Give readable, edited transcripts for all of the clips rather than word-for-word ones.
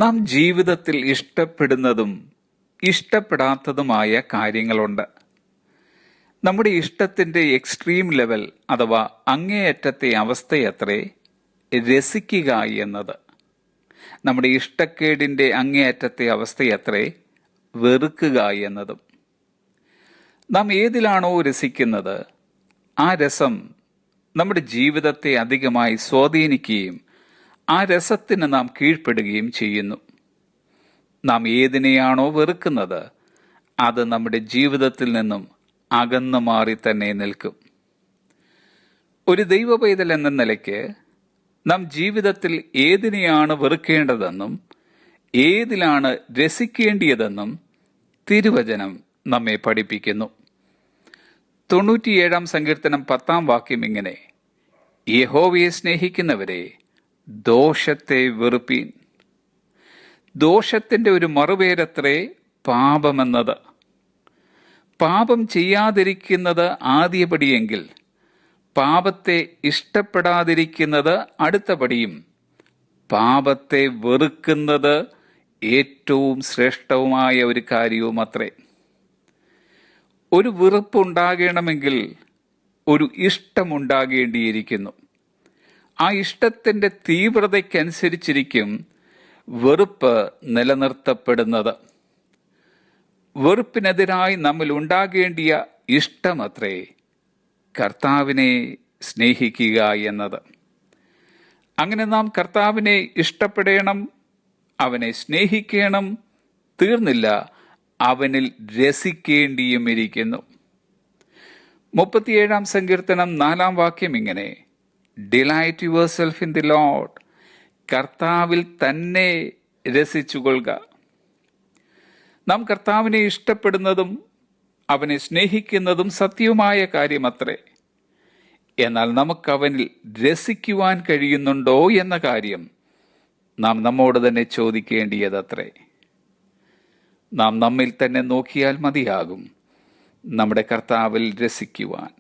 നാം ജീവിതത്തിൽ ഇഷ്ടപ്പെടുന്നതും ഇഷ്ടപ്പെടാത്തതുമായ കാര്യങ്ങളുണ്ട്. നമ്മുടെ ഇഷ്ടത്തിന്റെ എക്സ്ട്രീം ലെവൽ അഥവാ അങ്ങേയറ്റത്തെ അവസ്ഥയത്രേ രസിക്കുക എന്നത്. നമ്മുടെ ഇഷ്ടക്കേടിന്റെ അങ്ങേയറ്റത്തെ അവസ്ഥയത്രേ വെറുക്കുക എന്നതും. നാം ഏതിലാണോ രസിക്കുന്നത് ആ രസം നമ്മുടെ ജീവിതത്തെ അധികമായി സ്വാധീനിക്കുകയും ആ രസത്തിന് നാം കീഴ്പ്പെടുകയും ചെയ്യുന്നു. നാം ഏതിനെയാണോ വെറുക്കുന്നത് അത് നമ്മുടെ ജീവിതത്തിൽ നിന്നും അകന്നു മാറി തന്നെ നിൽക്കും. ഒരു ദൈവ പൈതൽ എന്ന നിലയ്ക്ക് നാം ജീവിതത്തിൽ ഏതിനെയാണ് വെറുക്കേണ്ടതെന്നും ഏതിലാണ് രസിക്കേണ്ടിയതെന്നും തിരുവചനം നമ്മെ പഠിപ്പിക്കുന്നു. 97-ാം സങ്കീർത്തനം 10-ാം വാക്യം ഇങ്ങനെ: യഹോവയെ സ്നേഹിക്കുന്നവരെ ദോഷത്തെ വെറുപ്പീൻ. ദോഷത്തിന്റെ ഒരു മറുപേരത്രേ പാപമെന്നത്. പാപം ചെയ്യാതിരിക്കുന്നത് ആദ്യപടിയെങ്കിൽ പാപത്തെ ഇഷ്ടപ്പെടാതിരിക്കുന്നത് അടുത്ത പടിയും പാപത്തെ വെറുക്കുന്നത് ഏറ്റവും ശ്രേഷ്ഠവുമായ ഒരു കാര്യവും അത്രേ. ഒരു വെറുപ്പുണ്ടാകണമെങ്കിൽ ഒരു ഇഷ്ടമുണ്ടാകേണ്ടിയിരിക്കുന്നു. ആ ഇഷ്ടത്തിന്റെ തീവ്രതയ്ക്കനുസരിച്ചിരിക്കും വെറുപ്പ് നിലനിർത്തപ്പെടുന്നത്. വെറുപ്പിനെതിരായി നമ്മൾ ഉണ്ടാകേണ്ടിയ ഇഷ്ടമത്രേ കർത്താവിനെ സ്നേഹിക്കുക എന്നത്. അങ്ങനെ നാം കർത്താവിനെ ഇഷ്ടപ്പെടണം, അവനെ സ്നേഹിക്കണം, തീർന്നില്ല, അവനിൽ രസിക്കേണ്ടിയും ഇരിക്കുന്നു. 37-ാം സങ്കീർത്തനം 4-ാം വാക്യം ഇങ്ങനെ: delight your self in the Lord. കർത്താവിൽ തന്നെ രസിച്ചുകൊള്ളുക. നാം കർത്താവിനെ ഇഷ്ടപ്പെടുന്നതും അവനെ സ്നേഹിക്കുന്നതും സത്യവുമായ കാര്യമത്രേ. എന്നാൽ നമുക്കവനിൽ രസിക്കുവാൻ കഴിയുന്നുണ്ടോ എന്ന കാര്യം നാം നമ്മോട് തന്നെ ചോദിക്കേണ്ടിയതത്രേ. നാം നമ്മിൽ തന്നെ നോക്കിയാൽ മതിയാകും നമ്മുടെ കർത്താവിൽ രസിക്കുവാൻ.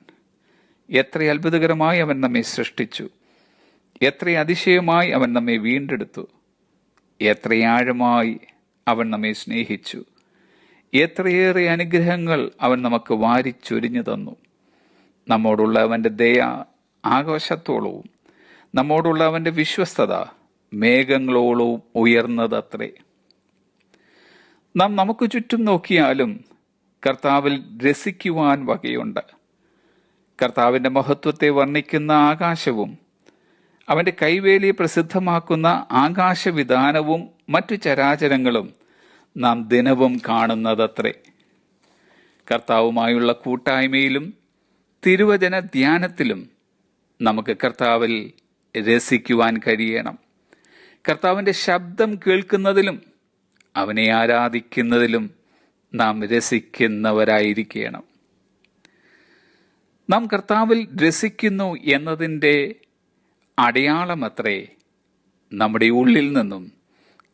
എത്ര അത്ഭുതകരമായി അവൻ നമ്മെ സൃഷ്ടിച്ചു, എത്ര അതിശയമായി അവൻ നമ്മെ വീണ്ടെടുത്തു, എത്ര ആഴമായി അവൻ നമ്മെ സ്നേഹിച്ചു, എത്രയേറെ അനുഗ്രഹങ്ങൾ അവൻ നമുക്ക് വാരിച്ചൊരിഞ്ഞു തന്നു. നമ്മോടുള്ള അവന്റെ ദയ ആകാശത്തോളവും നമ്മോടുള്ള അവന്റെ വിശ്വസ്തത മേഘങ്ങളോളവും ഉയർന്നതത്രേ. നാം നമുക്ക് ചുറ്റും നോക്കിയാലും കർത്താവിൽ രസിക്കുവാൻ വകയുണ്ട്. കർത്താവിന്റെ മഹത്വത്തെ വർണ്ണിക്കുന്ന ആകാശവും അവന്റെ കൈവേലിയെ പ്രസിദ്ധമാക്കുന്ന ആകാശവിധാനവും മറ്റു ചരാചരങ്ങളും നാം ദിനവും കാണുന്നതത്രേ. കർത്താവുമായുള്ള കൂട്ടായ്മയിലും തിരുവചന ധ്യാനത്തിലും നമുക്ക് കർത്താവിൽ രസിക്കുവാൻ കഴിയണം. കർത്താവിന്റെ ശബ്ദം കേൾക്കുന്നതിലും അവനെ ആരാധിക്കുന്നതിലും നാം രസിക്കുന്നവരായിരിക്കണം. നാം കർത്താവിൽ രസിക്കുന്നു എന്നതിൻ്റെ അടയാളമത്രേ നമ്മുടെ ഉള്ളിൽ നിന്നും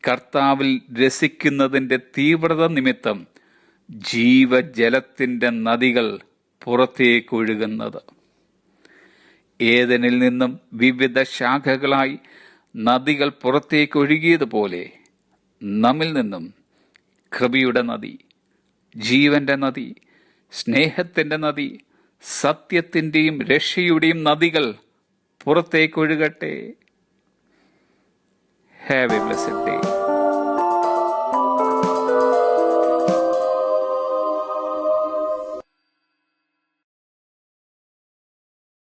കർത്താവിൽ രസിക്കുന്നതിൻ്റെ തീവ്രത നിമിത്തം ജീവജലത്തിൻ്റെ നദികൾ പുറത്തേക്കൊഴുകുന്നത്. ഏദനിൽ നിന്നും വിവിധ ശാഖകളായി നദികൾ പുറത്തേക്കൊഴുകിയതുപോലെ നമ്മിൽ നിന്നും കൃപയുടെ നദി, ജീവന്റെ നദി, സ്നേഹത്തിന്റെ നദി, സത്യത്തിന്റെയും രക്ഷയുടെയും നദികൾ പുറത്തേക്കൊഴുകട്ടെ. Have a blessed day.